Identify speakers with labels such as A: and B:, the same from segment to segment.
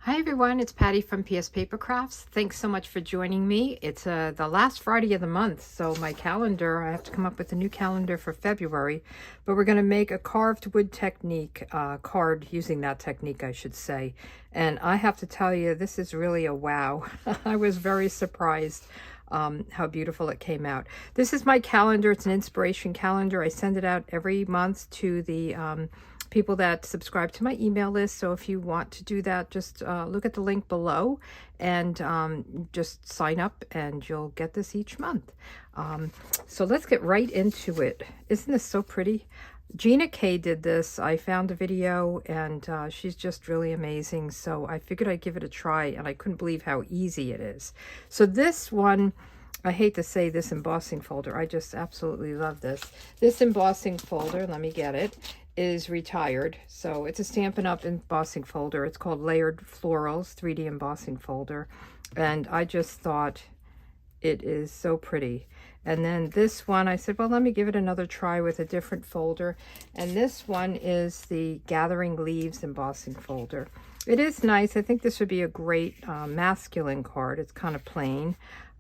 A: Hi everyone, it's Patty from PS Paper Crafts. Thanks so much for joining me. It's the last Friday of the month, so my calendar, I have to come up with a new calendar for February, but we're going to make a carved wood technique, card using that technique, I should say. And I have to tell you, this is really a wow. I was very surprised how beautiful it came out. This is my calendar. It's an inspiration calendar. I send it out every month to the people that subscribe to my email list. So if you want to do that, just look at the link below and just sign up and you'll get this each month. So let's get right into it. Isn't this so pretty? Gina K did this. I found a video and she's just really amazing. So I figured I'd give it a try and I couldn't believe how easy it is. So this one, I hate to say this embossing folder. I just absolutely love this. This embossing folder, let me get it, is retired. So it's a Stampin' Up! Embossing folder. It's called Layered Florals 3D embossing folder. And I just thought it is so pretty. And then this one, I said, well, let me give it another try with a different folder. And this one is the Gathering Leaves embossing folder. It is nice. I think this would be a great masculine card. It's kind of plain.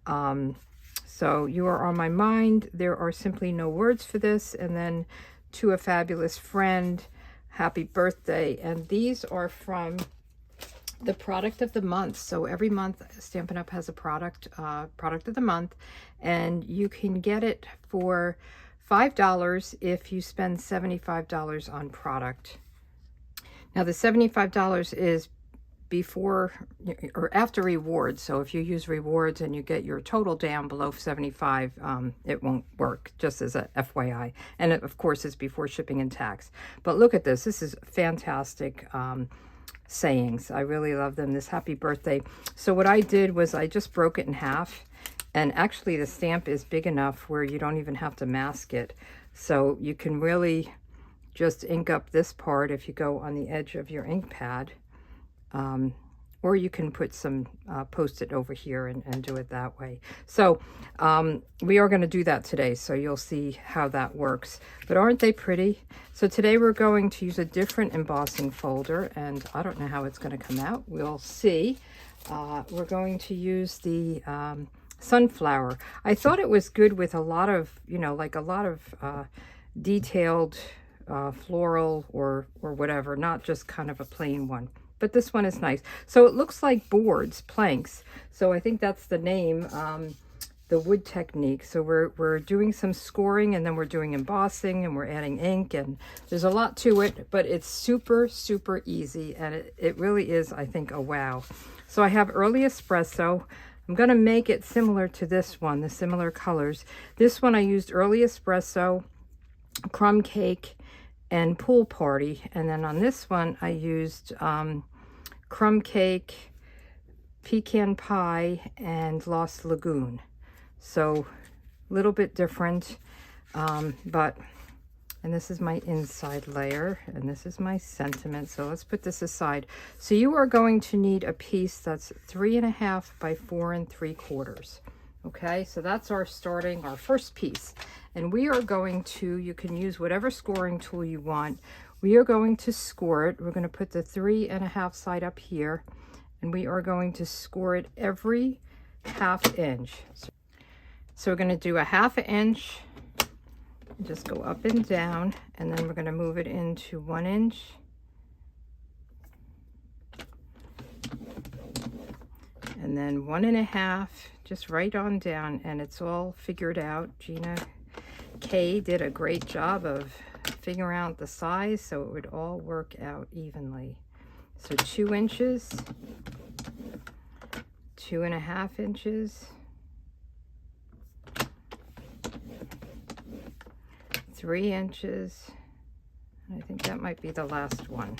A: So you are on my mind. There are simply no words for this. And then to a fabulous friend, happy birthday. And these are from the product of the month. So every month Stampin' Up! Has a product of the month, and you can get it for $5 if you spend $75 on product. Now the $75 is before or after rewards. So if you use rewards and you get your total down below 75, it won't work, just as a FYI. And it, of course, is before shipping and tax. But look at this. This is fantastic sayings. I really love them. This happy birthday. So what I did was I just broke it in half. And actually the stamp is big enough where you don't even have to mask it. So you can really just ink up this part if you go on the edge of your ink pad. Or you can put some post-it over here and do it that way. So we are going to do that today, so you'll see how that works. But aren't they pretty? So today we're going to use a different embossing folder, and I don't know how it's going to come out. We'll see. We're going to use the sunflower. I thought it was good with a lot of, you know, like a lot of detailed floral or whatever, not just kind of a plain one. But this one is nice. So it looks like boards, planks. So I think that's the name, the wood technique. So we're doing some scoring, and then we're doing embossing, and we're adding ink, and there's a lot to it, but it's super, super easy. And it really is, I think, a wow. So I have early espresso. I'm going to make it similar to this one, the similar colors. This one I used early espresso, crumb cake, and pool party. And then on this one I used crumb cake, pecan pie, and Lost Lagoon. So a little bit different, but and this is my inside layer, and this is my sentiment. So let's put this aside. So you are going to need a piece that's 3.5 by 4 3/4. Okay, so that's our first piece. And we are going to, you can use whatever scoring tool you want. We are going to score it. We're going to put the 3.5 side up here, and we are going to score it every 1/2 inch. So we're going to do a 1/2 inch, just go up and down, and then we're going to move it into 1 inch. And then 1.5, just right on down, and it's all figured out. Gina K did a great job of figuring out the size so it would all work out evenly. So 2 inches, 2.5 inches, 3 inches. I think that might be the last one.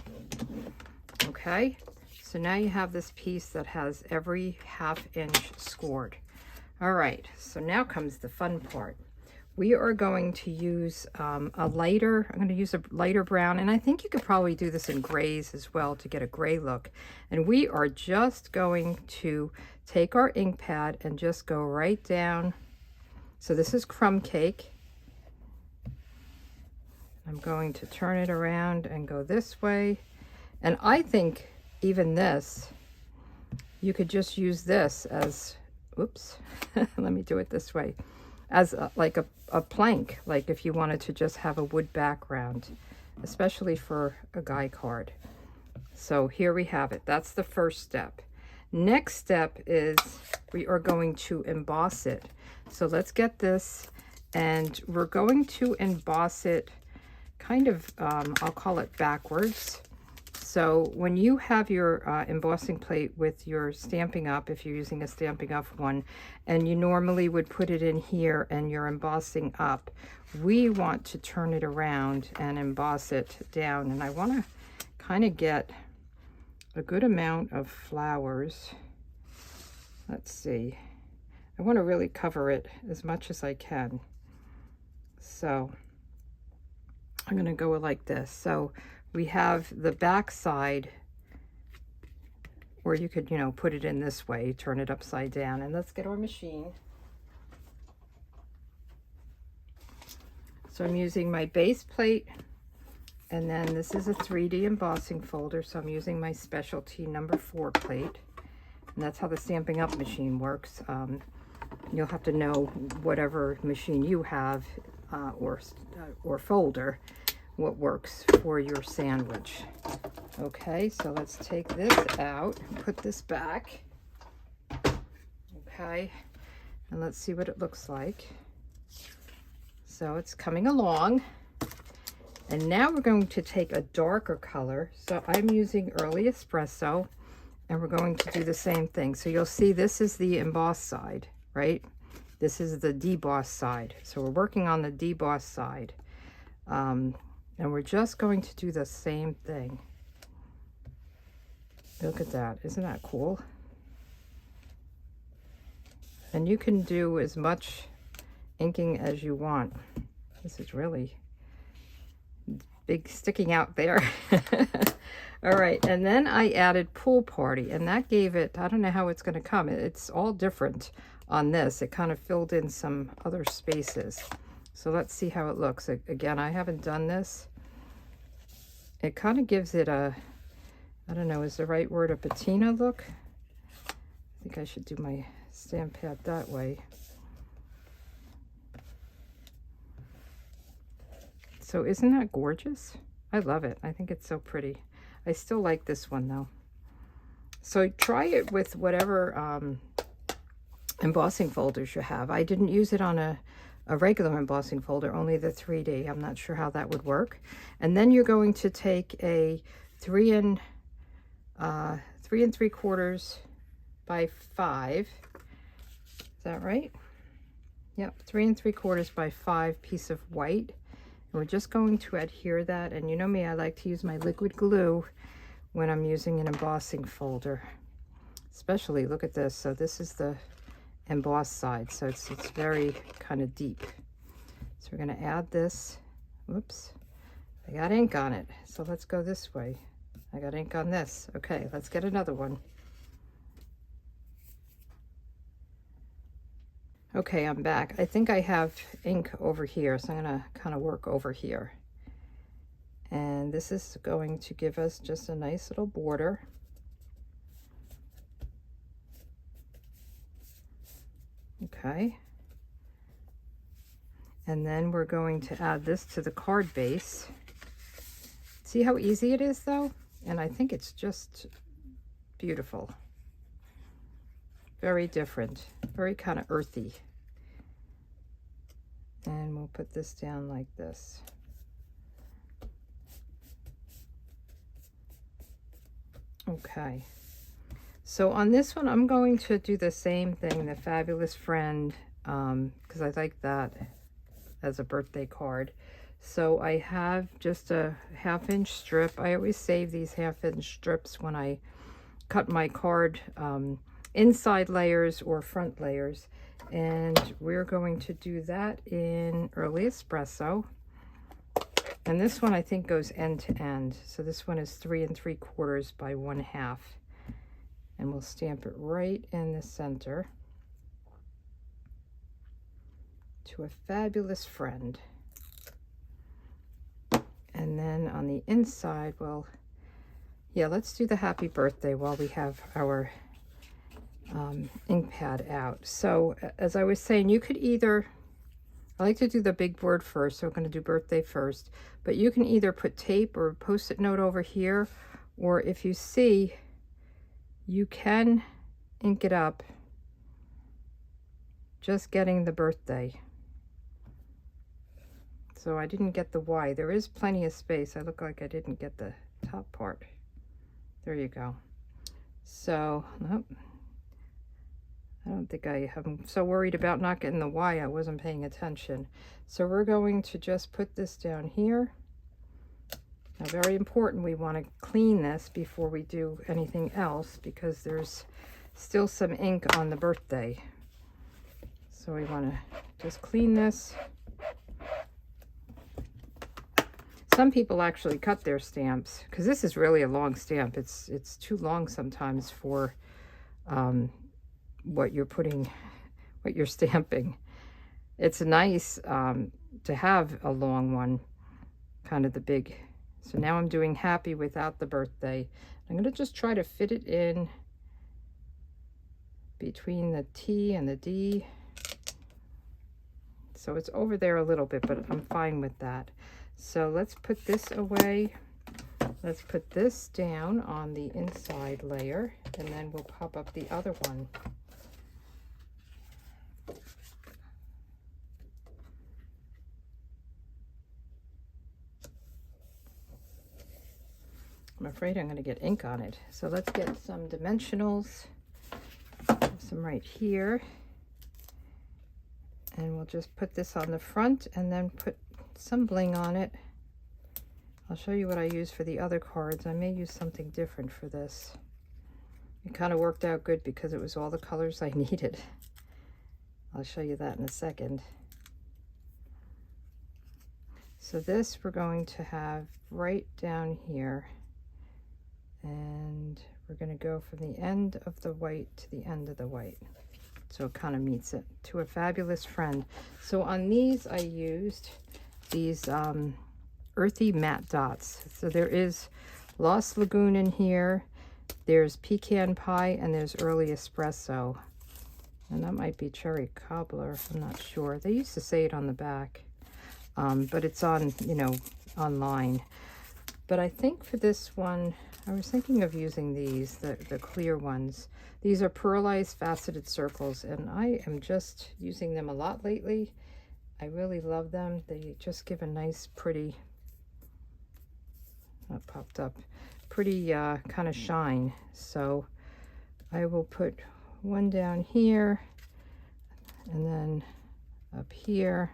A: Okay. So now you have this piece that has every 1/2 inch scored. All right, so now comes the fun part. We are going to use I'm going to use a lighter brown, and I think you could probably do this in grays as well to get a gray look. And we are just going to take our ink pad and just go right down. So this is crumb cake. I'm going to turn it around and go this way. And I think even this you could just use this as, oops, let me do it this way, as like a plank, like if you wanted to just have a wood background, especially for a guy card. So here we have it. That's the first step. Next step is we are going to emboss it. So let's get this, and we're going to emboss it kind of, I'll call it backwards. So when you have your embossing plate with your Stampin' Up, if you're using a Stampin' Up one, and you normally would put it in here and you're embossing up, we want to turn it around and emboss it down. And I want to kind of get a good amount of flowers. Let's see. I want to really cover it as much as I can. So I'm going to go like this. So we have the back side, or you could, you know, put it in this way, turn it upside down. And let's get our machine. So I'm using my base plate, and then this is a 3D embossing folder, so I'm using my specialty number 4 plate. And that's how the Stampin' Up machine works. You'll have to know whatever machine you have, or folder, what works for your sandwich. Okay, so let's take this out and put this back. Okay, and let's see what it looks like. So it's coming along. And now we're going to take a darker color. So I'm using Early Espresso, and we're going to do the same thing. So you'll see this is the embossed side, right? This is the debossed side. So we're working on the debossed side. And we're just going to do the same thing. Look at that. Isn't that cool? And you can do as much inking as you want. This is really big sticking out there. All right, and then I added Pool Party, and that gave it, I don't know how it's going to come. It's all different on this. It kind of filled in some other spaces. So let's see how it looks. Again, I haven't done this. It kind of gives it a, I don't know, is the right word a patina look? I think I should do my stamp pad that way. So isn't that gorgeous? I love it. I think it's so pretty. I still like this one though. So try it with whatever embossing folders you have. I didn't use it on a regular embossing folder, only the 3D. I'm not sure how that would work. And then you're going to take a 3 3/4 by 5. Is that right? Yep, 3 3/4 by 5 piece of white. And we're just going to adhere that. And you know me, I like to use my liquid glue when I'm using an embossing folder. Especially, look at this. So this is the embossed side. So it's very kind of deep. So we're going to add this. Whoops. I got ink on it. So let's go this way. I got ink on this. Okay, let's get another one. Okay, I'm back. I think I have ink over here, so I'm going to kind of work over here. And this is going to give us just a nice little border. Okay. And then we're going to add this to the card base. See how easy it is though? And I think it's just beautiful. Very different, very kind of earthy. And we'll put this down like this. Okay. So on this one, I'm going to do the same thing, the Fabulous Friend, because I like that as a birthday card. So I have just a 1/2-inch strip. I always save these 1/2-inch strips when I cut my card, inside layers or front layers. And we're going to do that in Early Espresso. And this one I think goes end to end. So this one is 3 3/4 by 1/2. And we'll stamp it right in the center. To a Fabulous Friend. And then on the inside, well, yeah, let's do the happy birthday while we have our ink pad out. So as I was saying, you could either, I like to do the big word first, so I'm going to do birthday first, but you can either put tape or post-it note over here, or if you see, you can ink it up just getting the birthday. So I didn't get the Y. There is plenty of space. I look like I didn't get the top part. There you go. So, nope. I don't think I'm so worried about not getting the Y, I wasn't paying attention. So we're going to just put this down here. Now, very important, we want to clean this before we do anything else because there's still some ink on the birthday. So we want to just clean this. Some people actually cut their stamps because this is really a long stamp. It's too long sometimes for what you're stamping. It's nice to have a long one, kind of the big. So now I'm doing happy without the birthday. I'm going to just try to fit it in between the T and the D. So it's over there a little bit, but I'm fine with that. So let's put this away. Let's put this down on the inside layer, and then we'll pop up the other one. I'm afraid I'm going to get ink on it. So let's get some dimensionals, some right here. And we'll just put this on the front and then put some bling on it. I'll show you what I use for the other cards. I may use something different for this. It kind of worked out good because it was all the colors I needed. I'll show you that in a second. So this we're going to have right down here. And we're going to go from the end of the white to the end of the white. So it kind of meets it. To a Fabulous Friend. So on these I used these earthy matte dots. So there is Lost Lagoon in here. There's Pecan Pie and there's Early Espresso. And that might be Cherry Cobbler. I'm not sure. They used to say it on the back. But it's on, you know, online. But I think for this one, I was thinking of using these, the clear ones. These are pearlized faceted circles, and I am just using them a lot lately. I really love them. They just give a nice, pretty, that popped up, pretty kind of shine. So I will put one down here, and then up here,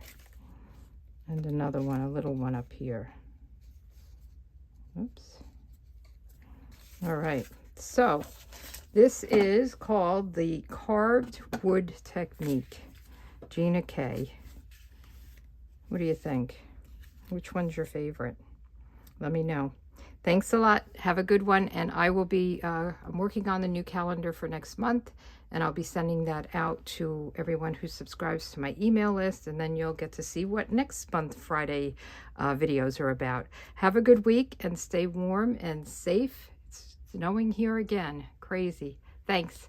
A: and another one, a little one up here. Oops. All right, so this is called the Carved Wood Technique, Gina K. What do you think? Which one's your favorite? Let me know. Thanks a lot. Have a good one. And I will be, I'm working on the new calendar for next month, and I'll be sending that out to everyone who subscribes to my email list, and then you'll get to see what next month Friday videos are about. Have a good week and stay warm and safe. It's snowing here again. Crazy. Thanks.